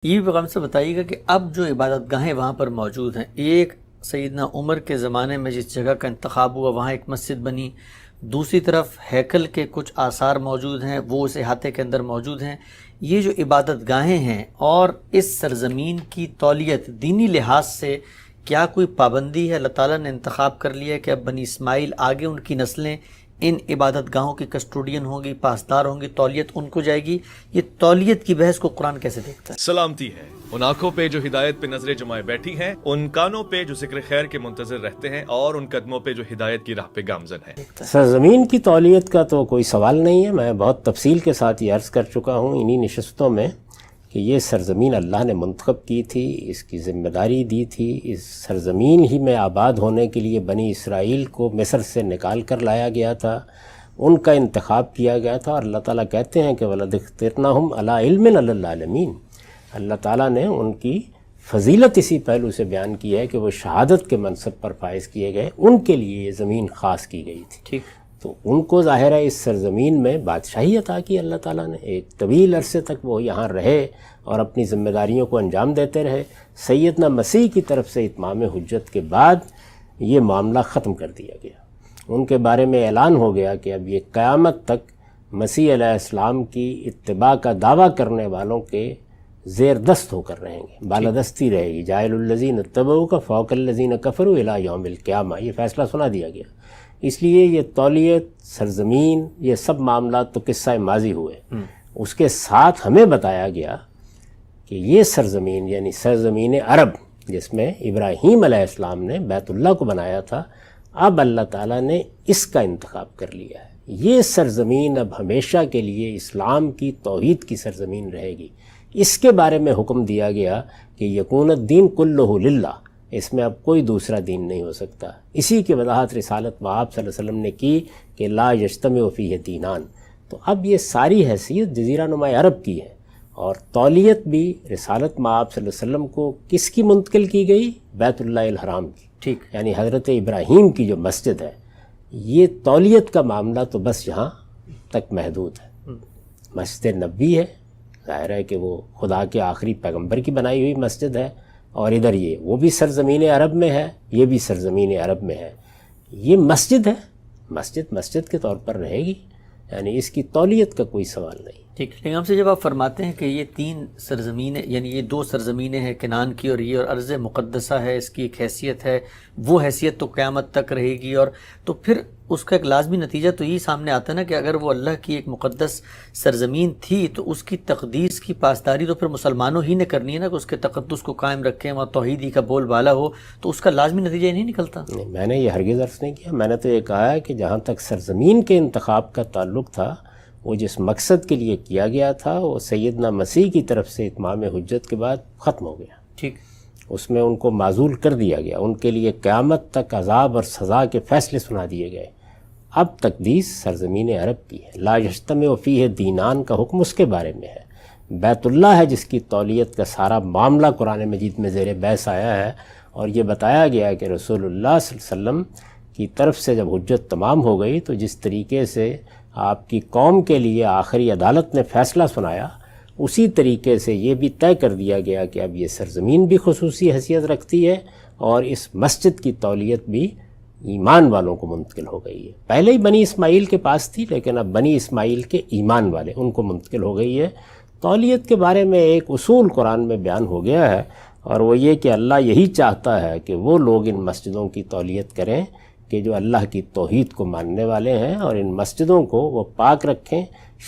یہ پیغام سے بتائیے گا کہ اب جو عبادت گاہیں وہاں پر موجود ہیں، ایک سیدنا عمر کے زمانے میں جس جگہ کا انتخاب ہوا وہاں ایک مسجد بنی، دوسری طرف ہیکل کے کچھ آثار موجود ہیں وہ اس احاطے کے اندر موجود ہیں، یہ جو عبادت گاہیں ہیں اور اس سرزمین کی تولیت دینی لحاظ سے کیا کوئی پابندی ہے؟ اللہ تعالیٰ نے انتخاب کر لیا ہے کہ اب بنی اسماعیل آگے ان کی نسلیں ان عبادت گاہوں کی کسٹوڈین ہوں گی، پاسدار ہوں گی، تولیت ان کو جائے گی۔ یہ تولیت کی بحث کو قرآن کیسے دیکھتا ہے؟ سلامتی ہے ان آنکھوں پہ جو ہدایت پہ نظریں جمائے بیٹھی ہیں، ان کانوں پہ جو ذکر خیر کے منتظر رہتے ہیں، اور ان قدموں پہ جو ہدایت کی راہ پہ گامزن ہیں۔ سرزمین کی تولیت کا تو کوئی سوال نہیں ہے، میں بہت تفصیل کے ساتھ یہ عرض کر چکا ہوں انہی نشستوں میں کہ یہ سرزمین اللہ نے منتخب کی تھی، اس کی ذمہ داری دی تھی۔ اس سرزمین ہی میں آباد ہونے کے لیے بنی اسرائیل کو مصر سے نکال کر لایا گیا تھا، ان کا انتخاب کیا گیا تھا، اور اللہ تعالیٰ کہتے ہیں کہ وَلَقَدِ اخْتَرْنَاهُمْ عَلَىٰ عِلْمٍ عَلَى الْعَالَمِينَ۔ اللہ تعالیٰ نے ان کی فضیلت اسی پہلو سے بیان کی ہے کہ وہ شہادت کے منصب پر فائز کیے گئے، ان کے لیے یہ زمین خاص کی گئی تھی۔ ٹھیک، تو ان کو ظاہر ہے اس سرزمین میں بادشاہی عطا کی اللہ تعالیٰ نے، ایک طویل عرصے تک وہ یہاں رہے اور اپنی ذمہ داریوں کو انجام دیتے رہے۔ سیدنا مسیح کی طرف سے اتمام حجت کے بعد یہ معاملہ ختم کر دیا گیا، ان کے بارے میں اعلان ہو گیا کہ اب یہ قیامت تک مسیح علیہ السلام کی اتباع کا دعویٰ کرنے والوں کے زیر دست ہو کر رہیں گے، بالادستی رہے گی۔ جاعل الذین اتبعوک فوق الذین کفروا الی یوم القیامہ، یہ فیصلہ سنا دیا گیا۔ اس لیے یہ تولیت، سرزمین، یہ سب معاملات تو قصہ ماضی ہوئے۔ اس کے ساتھ ہمیں بتایا گیا کہ یہ سرزمین یعنی سرزمین عرب جس میں ابراہیم علیہ السلام نے بیت اللہ کو بنایا تھا، اب اللہ تعالیٰ نے اس کا انتخاب کر لیا ہے۔ یہ سرزمین اب ہمیشہ کے لیے اسلام کی توحید کی سرزمین رہے گی۔ اس کے بارے میں حکم دیا گیا کہ یکون الدین کلہ للہ، اس میں اب کوئی دوسرا دین نہیں ہو سکتا۔ اسی کی وضاحت رسالت مآب صلی اللہ علیہ وسلم نے کی کہ لا یجتمع فیہ دینان۔ تو اب یہ ساری حیثیت جزیرہ نما عرب کی ہے، اور تولیت بھی رسالت مآب صلی اللہ علیہ وسلم کو کس کی منتقل کی گئی؟ بیت اللہ الحرام کی، ٹھیک، یعنی حضرت ابراہیم کی جو مسجد ہے۔ یہ تولیت کا معاملہ تو بس یہاں تک محدود ہے۔ مسجد نبوی ہے، ظاہر ہے کہ وہ خدا کے آخری پیغمبر کی بنائی ہوئی مسجد ہے، اور ادھر یہ وہ بھی سرزمین عرب میں ہے، یہ بھی سرزمین عرب میں ہے۔ یہ مسجد ہے، مسجد کے طور پر رہے گی، یعنی اس کی تولیت کا کوئی سوال نہیں۔ ٹھیک، لیکن ہم سے جب آپ فرماتے ہیں کہ یہ تین سرزمینیں، یعنی یہ دو سرزمینیں ہیں کنعان کی اور یہ، اور ارض مقدسہ ہے، اس کی ایک حیثیت ہے، وہ حیثیت تو قیامت تک رہے گی، اور تو پھر اس کا ایک لازمی نتیجہ تو یہی سامنے آتا ہے نا کہ اگر وہ اللہ کی ایک مقدس سرزمین تھی تو اس کی تقدیس کی پاسداری تو پھر مسلمانوں ہی نے کرنی ہے نا، کہ اس کے تقدس کو قائم رکھیں، وہاں توحیدی کا بول بالا ہو، تو اس کا لازمی نتیجہ یہ نہیں نکلتا؟ نہیں، میں نے یہ ہرگز عرض نہیں کیا، میں نے تو یہ کہا ہے کہ جہاں تک سرزمین کے انتخاب کا تعلق تھا، وہ جس مقصد کے لیے کیا گیا تھا وہ سیدنا مسیح کی طرف سے اتمام حجت کے بعد ختم ہو گیا۔ ٹھیک، اس میں ان کو معزول کر دیا گیا، ان کے لیے قیامت تک عذاب اور سزا کے فیصلے سنا دیے گئے۔ اب تقدیس سرزمین عرب کی ہے۔ لا یجتمع فیہ دینان کا حکم اس کے بارے میں ہے۔ بیت اللہ ہے جس کی تولیت کا سارا معاملہ قرآن مجید میں زیر بحث آیا ہے، اور یہ بتایا گیا کہ رسول اللہ صلی اللہ علیہ وسلم کی طرف سے جب حجت تمام ہو گئی تو جس طریقے سے آپ کی قوم کے لیے آخری عدالت نے فیصلہ سنایا، اسی طریقے سے یہ بھی طے کر دیا گیا کہ اب یہ سرزمین بھی خصوصی حیثیت رکھتی ہے، اور اس مسجد کی تولیت بھی ایمان والوں کو منتقل ہو گئی ہے۔ پہلے ہی بنی اسماعیل کے پاس تھی، لیکن اب بنی اسماعیل کے ایمان والے ان کو منتقل ہو گئی ہے۔ تولیت کے بارے میں ایک اصول قرآن میں بیان ہو گیا ہے، اور وہ یہ کہ اللہ یہی چاہتا ہے کہ وہ لوگ ان مسجدوں کی تولیت کریں کہ جو اللہ کی توحید کو ماننے والے ہیں، اور ان مسجدوں کو وہ پاک رکھیں،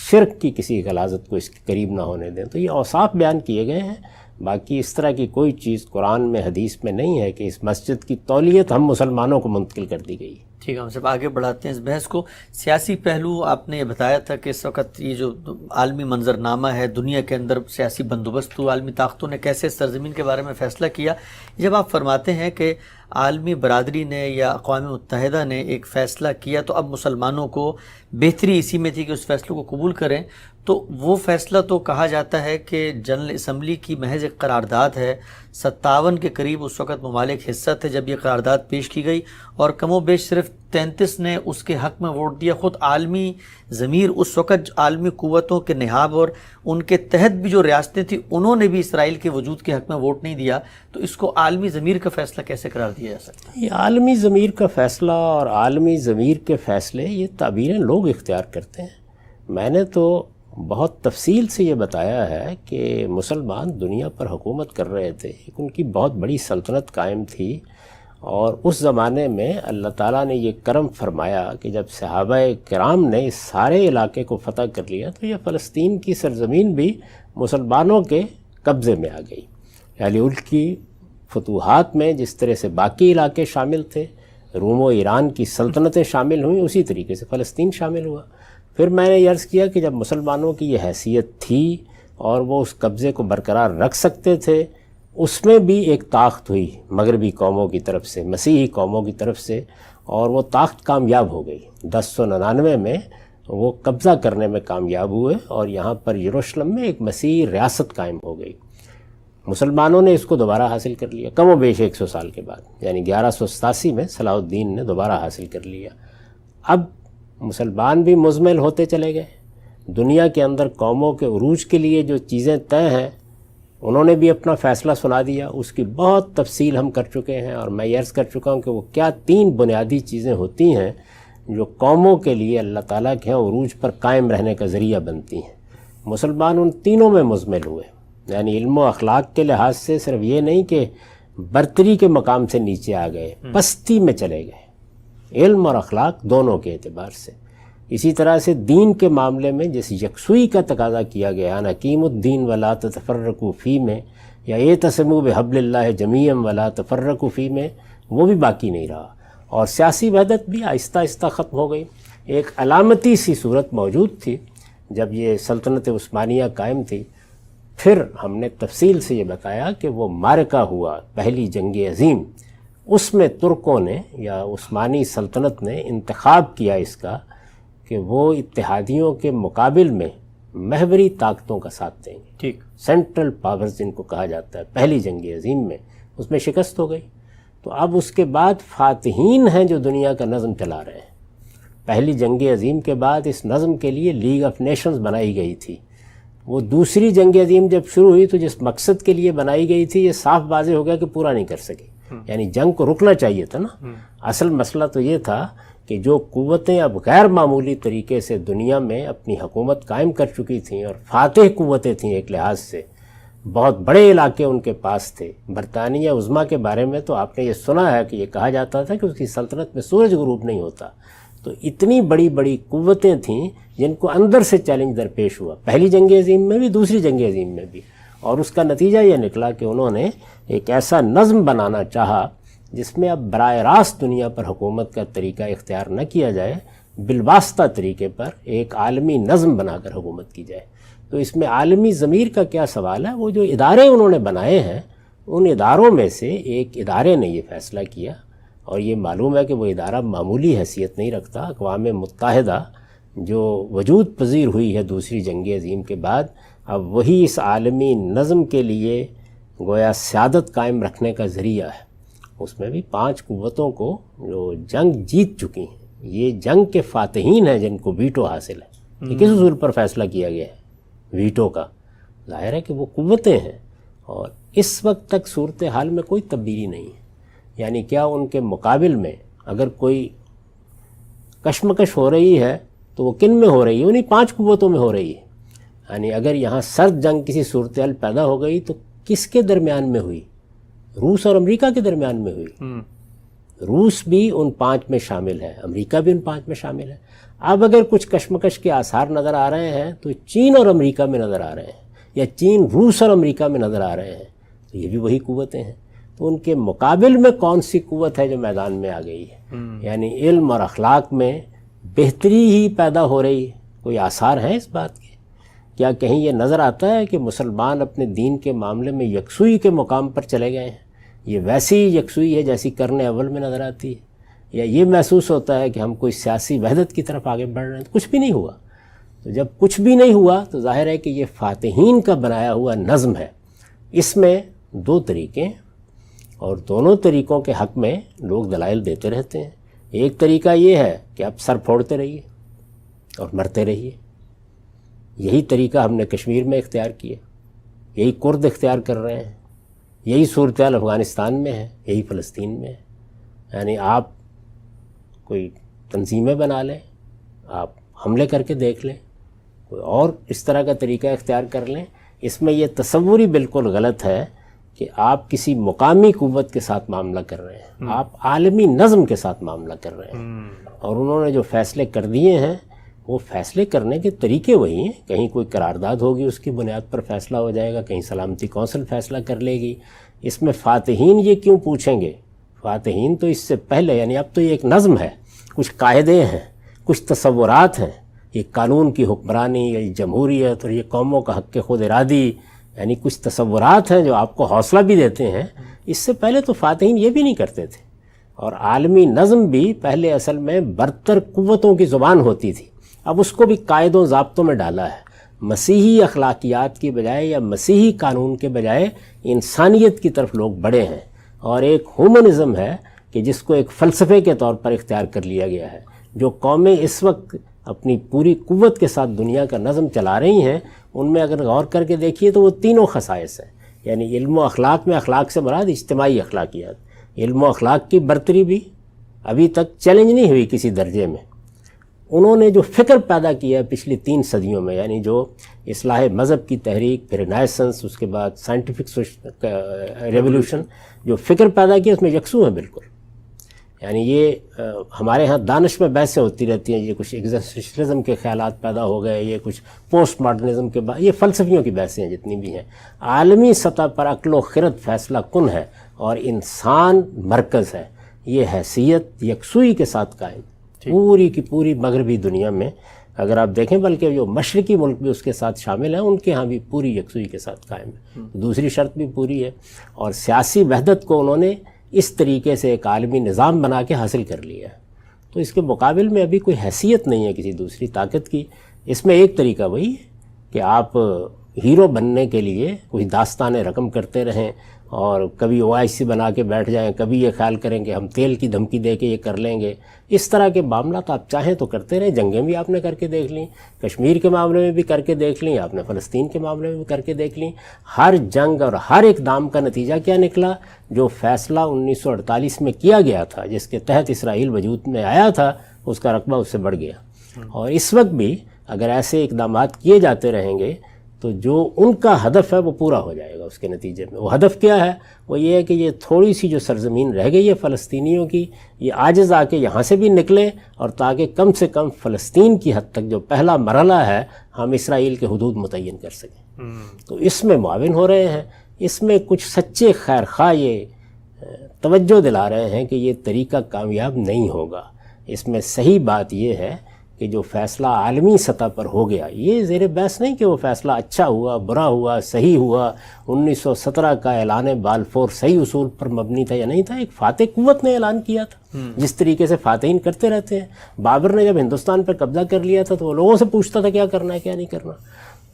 شرک کی کسی غلاظت کو اس کے قریب نہ ہونے دیں۔ تو یہ اوصاف بیان کیے گئے ہیں، باقی اس طرح کی کوئی چیز قرآن میں حدیث میں نہیں ہے کہ اس مسجد کی تولیت ہم مسلمانوں کو منتقل کر دی گئی۔ ٹھیک ہے، ہم سب آگے بڑھاتے ہیں اس بحث کو۔ سیاسی پہلو آپ نے یہ بتایا تھا کہ اس وقت یہ جو عالمی منظرنامہ ہے، دنیا کے اندر سیاسی بندوبست ہوا، عالمی طاقتوں نے کیسے سرزمین کے بارے میں فیصلہ کیا۔ جب آپ فرماتے ہیں کہ عالمی برادری نے یا اقوام متحدہ نے ایک فیصلہ کیا تو اب مسلمانوں کو بہتری اسی میں تھی کہ اس فیصلے کو قبول کریں، تو وہ فیصلہ تو کہا جاتا ہے کہ جنرل اسمبلی کی محض ایک قرارداد ہے، 57 کے قریب اس وقت ممالک حصہ تھے جب یہ قرارداد پیش کی گئی، اور کم و بیش صرف 33 نے اس کے حق میں ووٹ دیا۔ خود عالمی ضمیر اس وقت عالمی قوتوں کے نہاب اور ان کے تحت بھی جو ریاستیں تھیں انہوں نے بھی اسرائیل کے وجود کے حق میں ووٹ نہیں دیا، تو اس کو عالمی ضمیر کا فیصلہ کیسے قرار دیا جا سکتا ہے؟ یہ عالمی ضمیر کا فیصلہ اور عالمی ضمیر کے فیصلے یہ تعبیریں لوگ اختیار کرتے ہیں۔ میں نے تو بہت تفصیل سے یہ بتایا ہے کہ مسلمان دنیا پر حکومت کر رہے تھے، ان کی بہت بڑی سلطنت قائم تھی، اور اس زمانے میں اللہ تعالیٰ نے یہ کرم فرمایا کہ جب صحابہ کرام نے اس سارے علاقے کو فتح کر لیا تو یہ فلسطین کی سرزمین بھی مسلمانوں کے قبضے میں آ گئی۔ یعنی ان کی فتوحات میں جس طرح سے باقی علاقے شامل تھے، روم و ایران کی سلطنتیں شامل ہوئیں، اسی طریقے سے فلسطین شامل ہوا۔ پھر میں نے عرض کیا کہ جب مسلمانوں کی یہ حیثیت تھی اور وہ اس قبضے کو برقرار رکھ سکتے تھے، اس میں بھی ایک طاقت ہوئی مغربی قوموں کی طرف سے، مسیحی قوموں کی طرف سے، اور وہ طاقت کامیاب ہو گئی۔ 1099 میں وہ قبضہ کرنے میں کامیاب ہوئے اور یہاں پر یروشلم میں ایک مسیحی ریاست قائم ہو گئی۔ مسلمانوں نے اس کو دوبارہ حاصل کر لیا کم و بیش 100 سال کے بعد، یعنی 1187 میں صلاح الدین نے دوبارہ حاصل کر لیا۔ اب مسلمان بھی مزمل ہوتے چلے گئے، دنیا کے اندر قوموں کے عروج کے لیے جو چیزیں طے ہیں انہوں نے بھی اپنا فیصلہ سنا دیا، اس کی بہت تفصیل ہم کر چکے ہیں، اور میں یہ عرض کر چکا ہوں کہ وہ کیا 3 بنیادی چیزیں ہوتی ہیں جو قوموں کے لیے اللہ تعالیٰ کے عروج پر قائم رہنے کا ذریعہ بنتی ہیں۔ مسلمان ان تینوں میں مزمل ہوئے، یعنی علم و اخلاق کے لحاظ سے صرف یہ نہیں کہ برتری کے مقام سے نیچے آ گئے، پستی میں چلے گئے، علم اور اخلاق دونوں کے اعتبار سے۔ اسی طرح سے دین کے معاملے میں جس یکسوئی کا تقاضا کیا گیا، حکیم الدین ولا تفرقوا فی میں، یا اعتصموا بحبل اللہ جمیعا ولا تفرقوا فی میں، وہ بھی باقی نہیں رہا، اور سیاسی وحدت بھی آہستہ آہستہ ختم ہو گئی۔ ایک علامتی سی صورت موجود تھی جب یہ سلطنت عثمانیہ قائم تھی۔ پھر ہم نے تفصیل سے یہ بتایا کہ وہ معرکہ ہوا، پہلی جنگ عظیم، اس میں ترکوں نے یا عثمانی سلطنت نے انتخاب کیا اس کا کہ وہ اتحادیوں کے مقابل میں محوری طاقتوں کا ساتھ دیں گے، ٹھیک، سینٹرل پاورز جن کو کہا جاتا ہے۔ پہلی جنگ عظیم میں اس میں شکست ہو گئی، تو اب اس کے بعد فاتحین ہیں جو دنیا کا نظم چلا رہے ہیں۔ پہلی جنگ عظیم کے بعد اس نظم کے لیے لیگ آف نیشنز بنائی گئی تھی۔ وہ دوسری جنگ عظیم جب شروع ہوئی تو جس مقصد کے لیے بنائی گئی تھی یہ صاف واضح ہو گیا کہ پورا نہیں کر سکی، یعنی جنگ کو رکنا چاہیے تھا نا۔ اصل مسئلہ تو یہ تھا کہ جو قوتیں اب غیر معمولی طریقے سے دنیا میں اپنی حکومت قائم کر چکی تھیں اور فاتح قوتیں تھیں ایک لحاظ سے، بہت بڑے علاقے ان کے پاس تھے۔ برطانیہ عظمیٰ کے بارے میں تو آپ نے یہ سنا ہے کہ یہ کہا جاتا تھا کہ اس کی سلطنت میں سورج غروب نہیں ہوتا۔ تو اتنی بڑی بڑی قوتیں تھیں جن کو اندر سے چیلنج درپیش ہوا، پہلی جنگ عظیم میں بھی، دوسری جنگ عظیم میں بھی، اور اس کا نتیجہ یہ نکلا کہ انہوں نے ایک ایسا نظم بنانا چاہا جس میں اب براہ راست دنیا پر حکومت کا طریقہ اختیار نہ کیا جائے، بالواسطہ طریقے پر ایک عالمی نظم بنا کر حکومت کی جائے۔ تو اس میں عالمی ضمیر کا کیا سوال ہے؟ وہ جو ادارے انہوں نے بنائے ہیں ان اداروں میں سے ایک ادارے نے یہ فیصلہ کیا، اور یہ معلوم ہے کہ وہ ادارہ معمولی حیثیت نہیں رکھتا۔ اقوام متحدہ جو وجود پذیر ہوئی ہے دوسری جنگ عظیم کے بعد، اب وہی اس عالمی نظم کے لیے گویا سیادت قائم رکھنے کا ذریعہ ہے۔ اس میں بھی 5 قوتوں کو جو جنگ جیت چکی ہیں، یہ جنگ کے فاتحین ہیں جن کو ویٹو حاصل ہے۔ یہ کس اصول پر فیصلہ کیا گیا ہے ویٹو کا؟ ظاہر ہے کہ وہ قوتیں ہیں، اور اس وقت تک صورتحال میں کوئی تبدیلی نہیں ہے۔ یعنی کیا ان کے مقابل میں اگر کوئی کشمکش ہو رہی ہے تو وہ کن میں ہو رہی ہے؟ انہیں 5 قوتوں میں ہو رہی ہے۔ یعنی اگر یہاں سرد جنگ کسی صورتحال پیدا ہو گئی تو کس کے درمیان میں ہوئی؟ روس اور امریکہ کے درمیان میں ہوئی۔ روس بھی ان 5 میں شامل ہے، امریکہ بھی ان 5 میں شامل ہے۔ اب اگر کچھ کشمکش کے آثار نظر آ رہے ہیں تو چین اور امریکہ میں نظر آ رہے ہیں، یا چین روس اور امریکہ میں نظر آ رہے ہیں، تو یہ بھی وہی قوتیں ہیں۔ تو ان کے مقابل میں کون سی قوت ہے جو میدان میں آ گئی ہے؟ یعنی علم اور اخلاق میں بہتری ہی پیدا ہو رہی ہے؟ کوئی آثار ہیں اس بات کے؟ کیا کہیں یہ نظر آتا ہے کہ مسلمان اپنے دین کے معاملے میں یکسوئی کے مقام پر چلے گئے ہیں؟ یہ ویسی یکسوئی ہے جیسی قرن اول میں نظر آتی ہے، یا یہ محسوس ہوتا ہے کہ ہم کوئی سیاسی وحدت کی طرف آگے بڑھ رہے ہیں؟ کچھ بھی نہیں ہوا۔ تو جب کچھ بھی نہیں ہوا تو ظاہر ہے کہ یہ فاتحین کا بنایا ہوا نظم ہے. اس میں دو طریقے ہیں اور دونوں طریقوں کے حق میں لوگ دلائل دیتے رہتے ہیں. ایک طریقہ یہ ہے کہ آپ سر پھوڑتے رہیے اور مرتے رہیے. یہی طریقہ ہم نے کشمیر میں اختیار کیا, یہی کرد اختیار کر رہے ہیں, یہی صورتحال افغانستان میں ہے, یہی فلسطین میں ہے. یعنی آپ کوئی تنظیمیں بنا لیں, آپ حملے کر کے دیکھ لیں, کوئی اور اس طرح کا طریقہ اختیار کر لیں. اس میں یہ تصور ہی بالکل غلط ہے کہ آپ کسی مقامی قوت کے ساتھ معاملہ کر رہے ہیں, آپ عالمی نظم کے ساتھ معاملہ کر رہے ہیں. اور انہوں نے جو فیصلے کر دیے ہیں وہ فیصلے کرنے کے طریقے وہی ہیں. کہیں کوئی قرارداد ہوگی اس کی بنیاد پر فیصلہ ہو جائے گا, کہیں سلامتی کونسل فیصلہ کر لے گی. اس میں فاتحین یہ کیوں پوچھیں گے؟ فاتحین تو اس سے پہلے, یعنی اب تو یہ ایک نظم ہے, کچھ قاعدے ہیں, کچھ تصورات ہیں. یہ قانون کی حکمرانی, یہ جمہوریت اور یہ قوموں کا حق خود ارادی, یعنی کچھ تصورات ہیں جو آپ کو حوصلہ بھی دیتے ہیں. اس سے پہلے تو فاتحین یہ بھی نہیں کرتے تھے. اور عالمی نظم بھی پہلے اصل میں برتر قوتوں کی زبان ہوتی تھی, اب اس کو بھی قاعدوں و ضابطوں میں ڈالا ہے. مسیحی اخلاقیات کی بجائے یا مسیحی قانون کے بجائے انسانیت کی طرف لوگ بڑھے ہیں, اور ایک ہیومنزم ہے کہ جس کو ایک فلسفے کے طور پر اختیار کر لیا گیا ہے. جو قومیں اس وقت اپنی پوری قوت کے ساتھ دنیا کا نظم چلا رہی ہیں, ان میں اگر غور کر کے دیکھیے تو وہ تینوں خصائص ہیں. یعنی علم و اخلاق میں اخلاق سے مراد اجتماعی اخلاقیات. علم و اخلاق کی برتری بھی ابھی تک چیلنج نہیں ہوئی کسی درجے میں. انہوں نے جو فکر پیدا کیا ہے پچھلی 3 صدیوں میں, یعنی جو اصلاح مذہب کی تحریک, پھر رینیسنس, اس کے بعد سائنٹیفک ریولوشن, جو فکر پیدا کیا اس میں یکسو ہے بالکل. یعنی یہ ہمارے ہاں دانش میں بحثیں ہوتی رہتی ہیں, یہ کچھ ایگزسٹنشلزم کے خیالات پیدا ہو گئے, یہ کچھ پوسٹ ماڈرنزم کے بعد, یہ فلسفیوں کی بحثیں ہیں جتنی بھی ہیں. عالمی سطح پر عقل و خرد فیصلہ کن ہے اور انسان مرکز ہے. یہ حیثیت یکسوئی کے ساتھ قائم پوری کی پوری مغربی دنیا میں. اگر آپ دیکھیں بلکہ جو مشرقی ملک بھی اس کے ساتھ شامل ہیں, ان کے ہاں بھی پوری یکسوئی کے ساتھ قائم ہے. دوسری شرط بھی پوری ہے, اور سیاسی وحدت کو انہوں نے اس طریقے سے ایک عالمی نظام بنا کے حاصل کر لیا ہے. تو اس کے مقابل میں ابھی کوئی حیثیت نہیں ہے کسی دوسری طاقت کی. اس میں ایک طریقہ وہی ہے کہ آپ ہیرو بننے کے لیے کوئی داستان رقم کرتے رہیں, اور کبھی OIC بنا کے بیٹھ جائیں, کبھی یہ خیال کریں کہ ہم تیل کی دھمکی دے کے یہ کر لیں گے. اس طرح کے معاملات آپ چاہیں تو کرتے رہیں. جنگیں بھی آپ نے کر کے دیکھ لیں, کشمیر کے معاملے میں بھی کر کے دیکھ لیں, آپ نے فلسطین کے معاملے میں بھی کر کے دیکھ لیں. ہر جنگ اور ہر اقدام کا نتیجہ کیا نکلا؟ جو فیصلہ 1948 میں کیا گیا تھا, جس کے تحت اسرائیل وجود میں آیا تھا, اس کا رقبہ اس سے بڑھ گیا. اور اس وقت بھی اگر ایسے اقدامات کیے جاتے رہیں گے تو جو ان کا ہدف ہے وہ پورا ہو جائے گا. اس کے نتیجے میں وہ ہدف کیا ہے؟ وہ یہ ہے کہ یہ تھوڑی سی جو سرزمین رہ گئی ہے فلسطینیوں کی, یہ عاجز آ کے یہاں سے بھی نکلے, اور تاکہ کم سے کم فلسطین کی حد تک جو پہلا مرحلہ ہے ہم اسرائیل کے حدود متعین کر سکیں. تو اس میں معاون ہو رہے ہیں. اس میں کچھ سچے خیر خواہ یہ توجہ دلا رہے ہیں کہ یہ طریقہ کامیاب نہیں ہوگا. اس میں صحیح بات یہ ہے کہ جو فیصلہ عالمی سطح پر ہو گیا, یہ زیر بحث نہیں کہ وہ فیصلہ اچھا ہوا, برا ہوا, صحیح ہوا. 1917 کا اعلان بالفور صحیح اصول پر مبنی تھا یا نہیں تھا؟ ایک فاتح قوت نے اعلان کیا تھا, جس طریقے سے فاتحین کرتے رہتے ہیں. بابر نے جب ہندوستان پر قبضہ کر لیا تھا تو وہ لوگوں سے پوچھتا تھا کیا کرنا ہے کیا نہیں کرنا.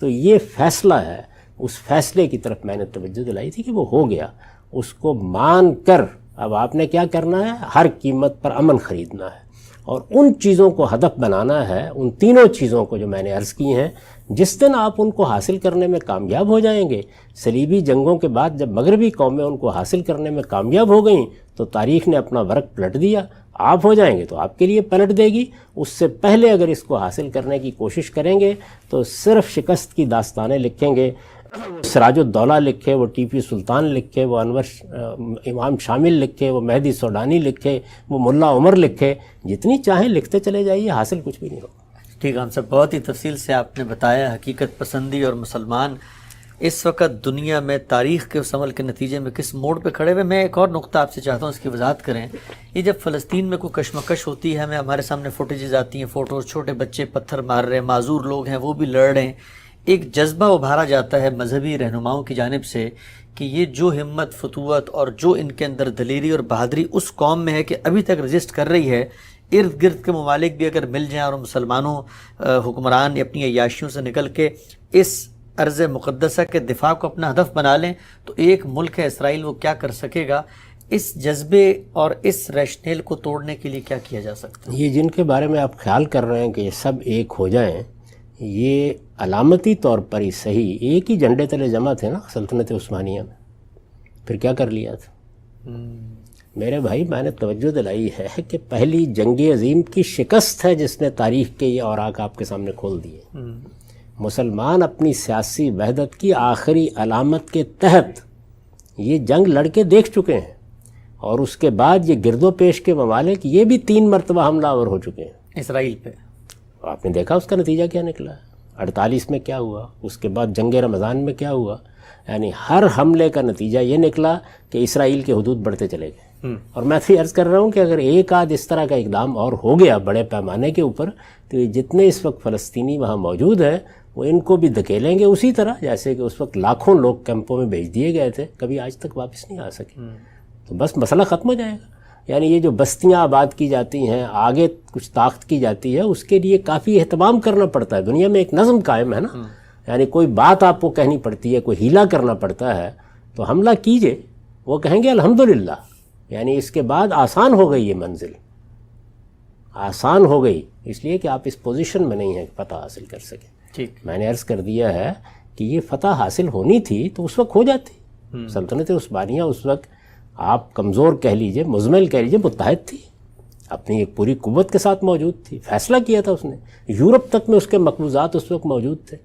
تو یہ فیصلہ ہے, اس فیصلے کی طرف میں نے توجہ دلائی تھی کہ وہ ہو گیا. اس کو مان کر اب آپ نے کیا کرنا ہے؟ ہر قیمت پر امن خریدنا ہے, اور ان چیزوں کو ہدف بنانا ہے, ان تینوں چیزوں کو جو میں نے عرض کی ہیں. جس دن آپ ان کو حاصل کرنے میں کامیاب ہو جائیں گے, صلیبی جنگوں کے بعد جب مغربی قومیں ان کو حاصل کرنے میں کامیاب ہو گئیں تو تاریخ نے اپنا ورق پلٹ دیا. آپ ہو جائیں گے تو آپ کے لیے پلٹ دے گی. اس سے پہلے اگر اس کو حاصل کرنے کی کوشش کریں گے تو صرف شکست کی داستانیں لکھیں گے. سراج الدولہ لکھے, وہ ٹیپو سلطان لکھے, وہ انور امام شامل لکھے, وہ مہدی سوڈانی لکھے, وہ ملا عمر لکھے, جتنی چاہیں لکھتے چلے جائیے, حاصل کچھ بھی نہیں ہوگا. ٹھیک ہے, ہم سب بہت ہی تفصیل سے آپ نے بتایا حقیقت پسندی اور مسلمان اس وقت دنیا میں تاریخ کے اس عمل کے نتیجے میں کس موڑ پہ کھڑے ہوئے. میں ایک اور نقطہ آپ سے چاہتا ہوں, اس کی وضاحت کریں. یہ جب فلسطین میں کوئی کشمکش ہوتی ہے, ہمارے سامنے فوٹیجز آتی ہیں, فوٹوز, چھوٹے بچے پتھر مار رہے ہیں, معذور لوگ ہیں وہ بھی لڑ رہے ہیں, ایک جذبہ ابھارا جاتا ہے مذہبی رہنماؤں کی جانب سے کہ یہ جو ہمت, فتوت اور جو ان کے اندر دلیری اور بہادری اس قوم میں ہے کہ ابھی تک رجسٹ کر رہی ہے, ارد گرد کے ممالک بھی اگر مل جائیں اور مسلمانوں حکمران اپنی عیاشیوں سے نکل کے اس ارض مقدسہ کے دفاع کو اپنا ہدف بنا لیں تو ایک ملک ہے اسرائیل وہ کیا کر سکے گا؟ اس جذبے اور اس ریشنیل کو توڑنے کے لیے کیا کیا جا سکتا ہے؟ یہ جن کے بارے میں آپ خیال کر رہے ہیں کہ یہ سب ایک ہو جائیں، یہ علامتی طور پر ہی صحیح ایک ہی جھنڈے تلے جمع تھے نا سلطنت عثمانیہ میں، پھر کیا کر لیا تھا؟ میرے بھائی میں نے توجہ دلائی ہے کہ پہلی جنگ عظیم کی شکست ہے جس نے تاریخ کے یہ اوراق آپ کے سامنے کھول دیے۔ مسلمان اپنی سیاسی وحدت کی آخری علامت کے تحت یہ جنگ لڑ کے دیکھ چکے ہیں، اور اس کے بعد یہ گرد و پیش کے ممالک یہ بھی 3 مرتبہ حملہ آور ہو چکے ہیں اسرائیل پہ۔ آپ نے دیکھا اس کا نتیجہ کیا نکلا ہے؟ 48 میں کیا ہوا، اس کے بعد جنگ رمضان میں کیا ہوا، یعنی ہر حملے کا نتیجہ یہ نکلا کہ اسرائیل کے حدود بڑھتے چلے گئے۔ اور میں تو عرض کر رہا ہوں کہ اگر ایک آدھ اس طرح کا اقدام اور ہو گیا بڑے پیمانے کے اوپر تو یہ جتنے اس وقت فلسطینی وہاں موجود ہیں وہ ان کو بھی دھکیلیں گے اسی طرح جیسے کہ اس وقت لاکھوں لوگ کیمپوں میں بھیج دیے گئے تھے، کبھی آج تک واپس نہیں آ سکے۔ تو بس مسئلہ ختم ہو جائے گا۔ یعنی یہ جو بستیاں آباد کی جاتی ہیں، آگے کچھ طاقت کی جاتی ہے، اس کے لیے کافی اہتمام کرنا پڑتا ہے۔ دنیا میں ایک نظم قائم ہے نا، یعنی کوئی بات آپ کو کہنی پڑتی ہے، کوئی ہیلا کرنا پڑتا ہے، تو حملہ کیجئے، وہ کہیں گے الحمدللہ، یعنی اس کے بعد آسان ہو گئی، یہ منزل آسان ہو گئی، اس لیے کہ آپ اس پوزیشن میں نہیں ہیں کہ فتح حاصل کر سکیں۔ ٹھیک، میں نے عرض کر دیا ہے کہ یہ فتح حاصل ہونی تھی تو اس وقت ہو جاتی۔ سلطنت عثمانیہ اس وقت آپ کمزور کہہ لیجئے، مزمل کہہ لیجئے، متحد تھی، اپنی ایک پوری قوت کے ساتھ موجود تھی، فیصلہ کیا تھا اس نے، یورپ تک میں اس کے مقبوضات اس وقت موجود تھے۔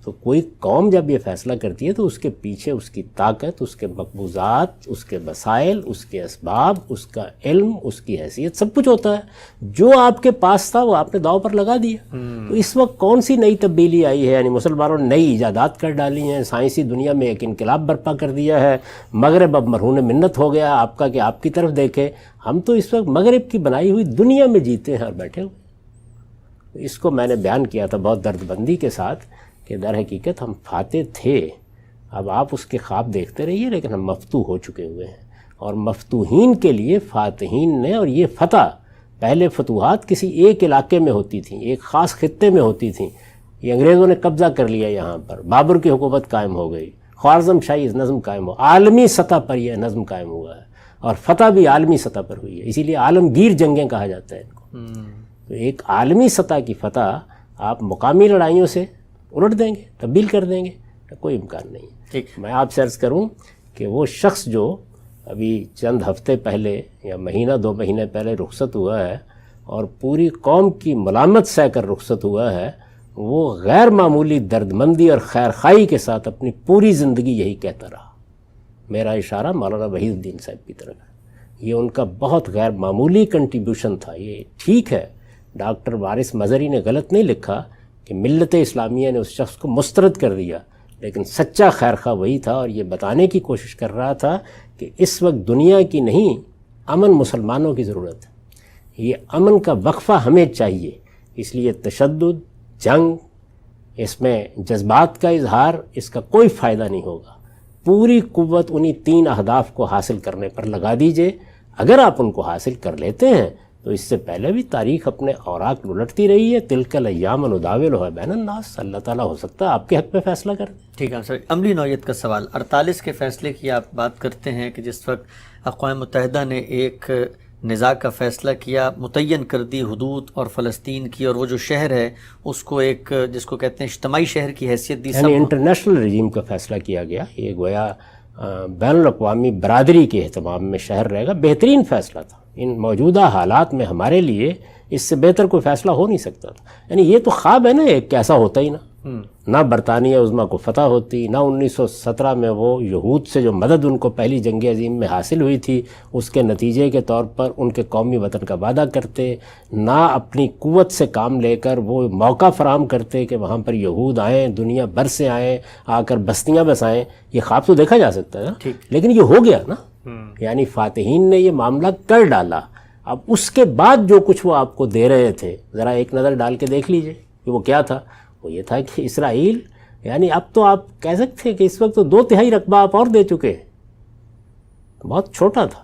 تو کوئی قوم جب یہ فیصلہ کرتی ہے تو اس کے پیچھے اس کی طاقت، اس کے مقبوضات، اس کے وسائل، اس کے اسباب، اس کا علم، اس کی حیثیت، سب کچھ ہوتا ہے۔ جو آپ کے پاس تھا وہ آپ نے داؤ پر لگا دیا۔ تو اس وقت کون سی نئی تبدیلی آئی ہے؟ یعنی مسلمانوں نے نئی ایجادات کر ڈالی ہیں، سائنسی دنیا میں ایک انقلاب برپا کر دیا ہے، مغرب اب مرہون منت ہو گیا آپ کا کہ آپ کی طرف دیکھے۔ ہم تو اس وقت مغرب کی بنائی ہوئی دنیا میں جیتے ہیں اور بیٹھے ہوئے۔ اس کو میں نے بیان کیا تھا بہت درد بندی کے ساتھ کہ در حقیقت ہم فاتح تھے، اب آپ اس کے خواب دیکھتے رہیے، لیکن ہم مفتوح ہو چکے ہوئے ہیں، اور مفتوحین کے لیے فاتحین نے، اور یہ فتح پہلے فتوحات کسی ایک علاقے میں ہوتی تھیں، ایک خاص خطے میں ہوتی تھیں، یہ انگریزوں نے قبضہ کر لیا یہاں پر، بابر کی حکومت قائم ہو گئی، خوارزم شاہی نظم قائم ہو، عالمی سطح پر یہ نظم قائم ہوا ہے، اور فتح بھی عالمی سطح پر ہوئی ہے، اسی لیے عالمگیر جنگیں کہا جاتا ہے ان کو۔ تو ایک عالمی سطح کی فتح آپ مقامی لڑائیوں سے الٹ دیں گے، تبدیل کر دیں گے، کوئی امکان نہیں ہے۔ ٹھیک، میں آپ سے عرض کروں کہ وہ شخص جو ابھی چند ہفتے پہلے یا مہینہ 2 مہینے پہلے رخصت ہوا ہے اور پوری قوم کی ملامت سہ کر رخصت ہوا ہے، وہ غیر معمولی دردمندی اور خیرخواہی کے ساتھ اپنی پوری زندگی یہی کہتا رہا۔ میرا اشارہ مولانا وحید الدین صاحب کی طرف ہے، یہ ان کا بہت غیر معمولی کنٹریبیوشن تھا۔ یہ ٹھیک ہے ڈاکٹر وارث مظہری نے غلط نہیں لکھا کہ ملت اسلامیہ نے اس شخص کو مسترد کر دیا، لیکن سچا خیرخواہ وہی تھا، اور یہ بتانے کی کوشش کر رہا تھا کہ اس وقت دنیا کی نہیں، امن مسلمانوں کی ضرورت ہے، یہ امن کا وقفہ ہمیں چاہیے۔ اس لیے تشدد، جنگ، اس میں جذبات کا اظہار، اس کا کوئی فائدہ نہیں ہوگا۔ پوری قوت انہی 3 اہداف کو حاصل کرنے پر لگا دیجئے۔ اگر آپ ان کو حاصل کر لیتے ہیں تو اس سے پہلے بھی تاریخ اپنے اوراق الٹتی رہی ہے، تلک الایام نداولها بین الناس، اللہ تعالیٰ ہو سکتا ہے آپ کے حق میں فیصلہ کر دے۔ ٹھیک ہے سر، عملی نوعیت کا سوال 48 کے فیصلے کی آپ بات کرتے ہیں کہ جس وقت اقوام متحدہ نے ایک نزاع کا فیصلہ کیا، متعین کر دی حدود اور فلسطین کی، اور وہ جو شہر ہے اس کو ایک جس کو کہتے ہیں اجتماعی شہر کی حیثیت دی، یعنی انٹرنیشنل رجیم کا فیصلہ کیا گیا، یہ گویا بین الاقوامی برادری کے اہتمام میں شہر رہے گا۔ بہترین فیصلہ تھا، ان موجودہ حالات میں ہمارے لیے اس سے بہتر کوئی فیصلہ ہو نہیں سکتا تھا۔ یعنی یہ تو خواب ہے نا، ایک کیسا ہوتا ہی نہ برطانیہ عظمیٰ کو فتح ہوتی، نہ 1917 میں وہ یہود سے جو مدد ان کو پہلی جنگ عظیم میں حاصل ہوئی تھی اس کے نتیجے کے طور پر ان کے قومی وطن کا وعدہ کرتے، نہ اپنی قوت سے کام لے کر وہ موقع فراہم کرتے کہ وہاں پر یہود آئیں، دنیا بھر سے آئیں، آ کر بستیاں بسائیں۔ یہ خواب تو دیکھا جا سکتا ہے نا، لیکن یہ ہو گیا نا، یعنی فاتحین نے یہ معاملہ کر ڈالا۔ اب اس کے بعد جو کچھ وہ آپ کو دے رہے تھے ذرا ایک نظر ڈال کے دیکھ لیجئے کہ وہ کیا تھا۔ وہ یہ تھا کہ اسرائیل، یعنی اب تو آپ کہہ سکتے ہیں کہ اس وقت تو 2/3 رقبہ آپ اور دے چکے ہیں، بہت چھوٹا تھا،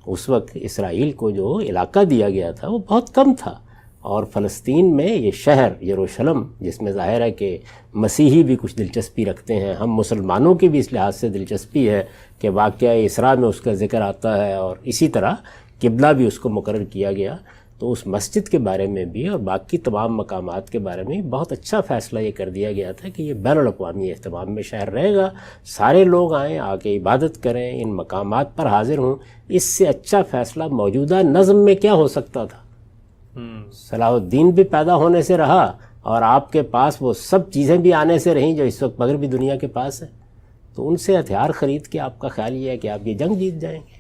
اس وقت اسرائیل کو جو علاقہ دیا گیا تھا وہ بہت کم تھا، اور فلسطین میں یہ شہر یروشلم، جس میں ظاہر ہے کہ مسیحی بھی کچھ دلچسپی رکھتے ہیں، ہم مسلمانوں کی بھی اس لحاظ سے دلچسپی ہے کہ واقعہ اسراء میں اس کا ذکر آتا ہے، اور اسی طرح قبلہ بھی اس کو مقرر کیا گیا، تو اس مسجد کے بارے میں بھی اور باقی تمام مقامات کے بارے میں بہت اچھا فیصلہ یہ کر دیا گیا تھا کہ یہ بین الاقوامی اہتمام میں شہر رہے گا، سارے لوگ آئیں، آ کے عبادت کریں، ان مقامات پر حاضر ہوں۔ اس سے اچھا فیصلہ موجودہ نظم میں کیا ہو سکتا تھا؟ صلاح الدین بھی پیدا ہونے سے رہا، اور آپ کے پاس وہ سب چیزیں بھی آنے سے رہیں جو اس وقت مغربی دنیا کے پاس ہیں، تو ان سے ہتھیار خرید کے آپ کا خیال یہ ہے کہ آپ یہ جنگ جیت جائیں گے؟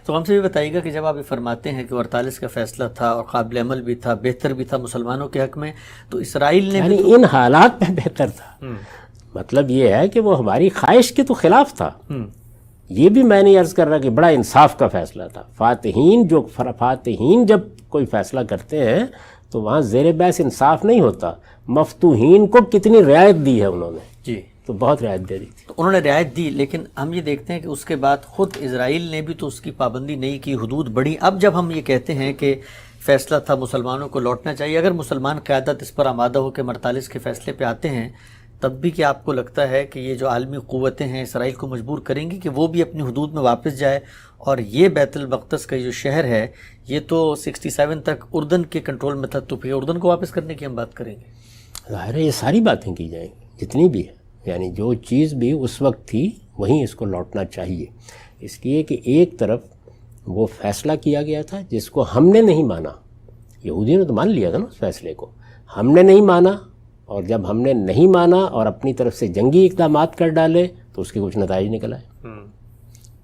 تو ہم سے بھی بتائیے گا کہ جب آپ یہ فرماتے ہیں کہ 48 کا فیصلہ تھا اور قابل عمل بھی تھا، بہتر بھی تھا مسلمانوں کے حق میں، تو اسرائیل نے یعنی ان حالات میں بہتر تھا، مطلب یہ ہے کہ وہ ہماری خواہش کے تو خلاف تھا۔ یہ بھی میں نہیں عرض کر رہا کہ بڑا انصاف کا فیصلہ تھا۔ فاتحین جب کوئی فیصلہ کرتے ہیں تو وہاں زیر بحث انصاف نہیں ہوتا۔ مفتوحین کو کتنی رعایت دی ہے انہوں نے، جی تو بہت رعایت دے دی تھی۔ تو انہوں نے رعایت دی، لیکن ہم یہ دیکھتے ہیں کہ اس کے بعد خود اسرائیل نے بھی تو اس کی پابندی نہیں کی، حدود بڑھی۔ اب جب ہم یہ کہتے ہیں کہ فیصلہ تھا مسلمانوں کو لوٹنا چاہیے، اگر مسلمان قیادت اس پر آمادہ ہو کے 48 کے فیصلے پہ آتے ہیں، تب بھی کیا آپ کو لگتا ہے کہ یہ جو عالمی قوتیں ہیں اسرائیل کو مجبور کریں گی کہ وہ بھی اپنی حدود میں واپس جائے؟ اور یہ بیت المقدس کا جو شہر ہے یہ تو 67 تک اردن کے کنٹرول میں تھا، تو پھر اردن کو واپس کرنے کی ہم بات کریں گے؟ ظاہر ہے یہ ساری باتیں کی جائیں گی جتنی بھی ہیں، یعنی جو چیز بھی اس وقت تھی وہیں اس کو لوٹنا چاہیے، اس لیے کہ ایک طرف وہ فیصلہ کیا گیا تھا جس کو ہم نے نہیں مانا، یہودیوں نے تو مان لیا تھا نا اس فیصلے کو، ہم نے نہیں مانا، اور جب ہم نے نہیں مانا اور اپنی طرف سے جنگی اقدامات کر ڈالے تو اس کے کچھ نتائج نکل آئے۔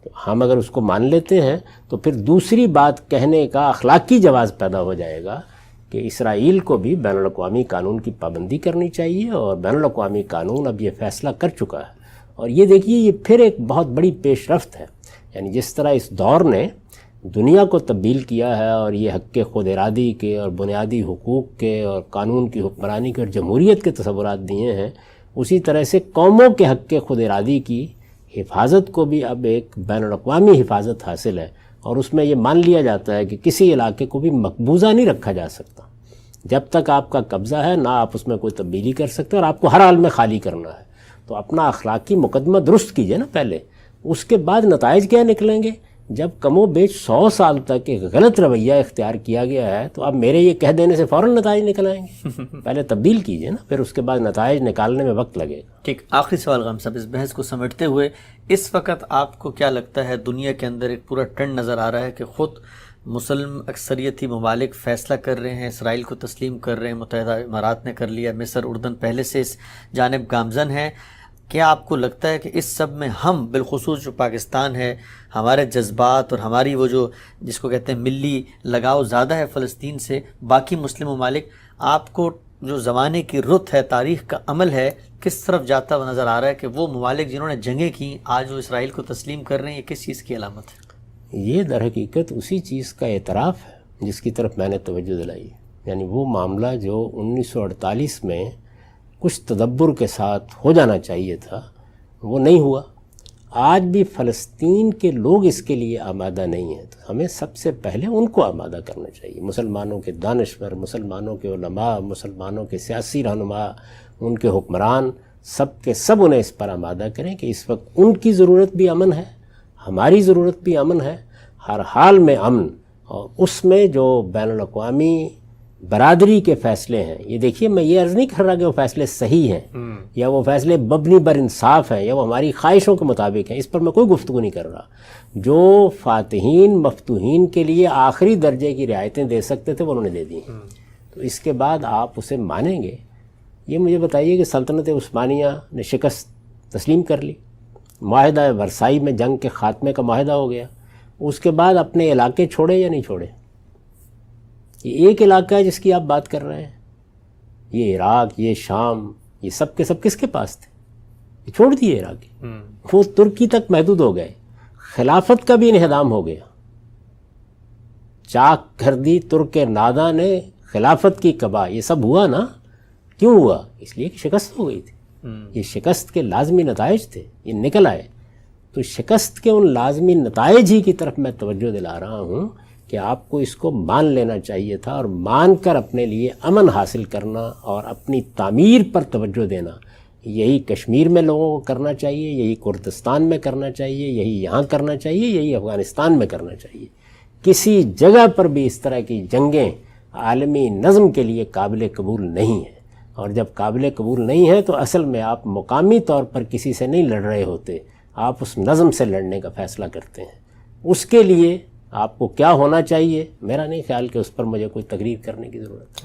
تو ہم اگر اس کو مان لیتے ہیں تو پھر دوسری بات کہنے کا اخلاقی جواز پیدا ہو جائے گا کہ اسرائیل کو بھی بین الاقوامی قانون کی پابندی کرنی چاہیے، اور بین الاقوامی قانون اب یہ فیصلہ کر چکا ہے۔ اور یہ دیکھیے یہ پھر ایک بہت بڑی پیش رفت ہے، یعنی جس طرح اس دور نے دنیا کو تبدیل کیا ہے اور یہ حق کے خود ارادی کے اور بنیادی حقوق کے اور قانون کی حکمرانی کے اور جمہوریت کے تصورات دیے ہیں، اسی طرح سے قوموں کے حق کے خود ارادی کی حفاظت کو بھی اب ایک بین الاقوامی حفاظت حاصل ہے، اور اس میں یہ مان لیا جاتا ہے کہ کسی علاقے کو بھی مقبوضہ نہیں رکھا جا سکتا۔ جب تک آپ کا قبضہ ہے نہ آپ اس میں کوئی تبدیلی کر سکتے، اور آپ کو ہر حال میں خالی کرنا ہے۔ تو اپنا اخلاقی مقدمہ درست کیجئے نا پہلے، اس کے بعد نتائج کیا نکلیں گے؟ جب کم و بیش 100 سال تک ایک غلط رویہ اختیار کیا گیا ہے تو اب میرے یہ کہہ دینے سے فوراً نتائج نکل آئیں گے؟ پہلے تبدیل کیجئے نا، پھر اس کے بعد نتائج نکالنے میں وقت لگے گا۔ ٹھیک، آخری سوال غام صاحب، اس بحث کو سمیٹتے ہوئے اس وقت آپ کو کیا لگتا ہے دنیا کے اندر ایک پورا ٹرینڈ نظر آ رہا ہے کہ خود مسلم اکثریتی ممالک فیصلہ کر رہے ہیں، اسرائیل کو تسلیم کر رہے ہیں، متحدہ امارات نے کر لیا، مصر، اردن پہلے سے اس جانب گامزن ہے؟ کیا آپ کو لگتا ہے کہ اس سب میں ہم بالخصوص جو پاکستان ہے، ہمارے جذبات اور ہماری وہ جو جس کو کہتے ہیں ملی لگاؤ زیادہ ہے فلسطین سے، باقی مسلم ممالک، آپ کو جو زمانے کی رت ہے، تاریخ کا عمل ہے، کس طرف جاتا ہوا نظر آ رہا ہے کہ وہ ممالک جنہوں نے جنگیں کی آج وہ اسرائیل کو تسلیم کر رہے ہیں؟ یہ کس چیز کی علامت ہے؟ یہ در حقیقت اسی چیز کا اعتراف ہے جس کی طرف میں نے توجہ دلائی، یعنی وہ معاملہ جو 1948 میں کچھ تدبر کے ساتھ ہو جانا چاہیے تھا وہ نہیں ہوا۔ آج بھی فلسطین کے لوگ اس کے لیے آمادہ نہیں ہیں، تو ہمیں سب سے پہلے ان کو آمادہ کرنا چاہیے، مسلمانوں کے دانشور، مسلمانوں کے علماء، مسلمانوں کے سیاسی رہنما، ان کے حکمران، سب کے سب انہیں اس پر آمادہ کریں کہ اس وقت ان کی ضرورت بھی امن ہے، ہماری ضرورت بھی امن ہے، ہر حال میں امن، اور اس میں جو بین الاقوامی برادری کے فیصلے ہیں، یہ دیکھیے میں یہ عرض نہیں کر رہا کہ وہ فیصلے صحیح ہیں یا وہ فیصلے مبنی بر انصاف ہیں یا وہ ہماری خواہشوں کے مطابق ہیں، اس پر میں کوئی گفتگو نہیں کر رہا۔ جو فاتحین مفتوحین کے لیے آخری درجے کی رعایتیں دے سکتے تھے وہ انہوں نے دے دی، تو اس کے بعد آپ اسے مانیں گے؟ یہ مجھے بتائیے کہ سلطنت عثمانیہ نے شکست تسلیم کر لی، معاہدہ ورسائی میں جنگ کے خاتمے کا معاہدہ ہو گیا، اس کے بعد اپنے علاقے چھوڑے یا نہیں چھوڑے؟ یہ ایک علاقہ ہے جس کی آپ بات کر رہے ہیں، یہ عراق، یہ شام، یہ سب کے سب کس کے پاس تھے؟ یہ چھوڑ دیے عراق، وہ ترکی تک محدود ہو گئے، خلافت کا بھی انہدام ہو گیا، چاک کر دی ترک ناداں نے خلافت کی قبا، یہ سب ہوا نا؟ کیوں ہوا؟ اس لیے کہ شکست ہو گئی تھی، یہ شکست کے لازمی نتائج تھے، یہ نکل آئے۔ تو شکست کے ان لازمی نتائج ہی کی طرف میں توجہ دلا رہا ہوں کہ آپ کو اس کو مان لینا چاہیے تھا، اور مان کر اپنے لیے امن حاصل کرنا اور اپنی تعمیر پر توجہ دینا، یہی کشمیر میں لوگوں کو کرنا چاہیے، یہی کردستان میں کرنا چاہیے، یہی یہاں کرنا چاہیے، یہی افغانستان میں کرنا چاہیے۔ کسی جگہ پر بھی اس طرح کی جنگیں عالمی نظم کے لیے قابل قبول نہیں ہیں، اور جب قابل قبول نہیں ہے تو اصل میں آپ مقامی طور پر کسی سے نہیں لڑ رہے ہوتے، آپ اس نظم سے لڑنے کا فیصلہ کرتے ہیں۔ اس کے لیے آپ کو کیا ہونا چاہیے، میرا نہیں خیال کہ اس پر مجھے کوئی تقریر کرنے کی ضرورت ہے۔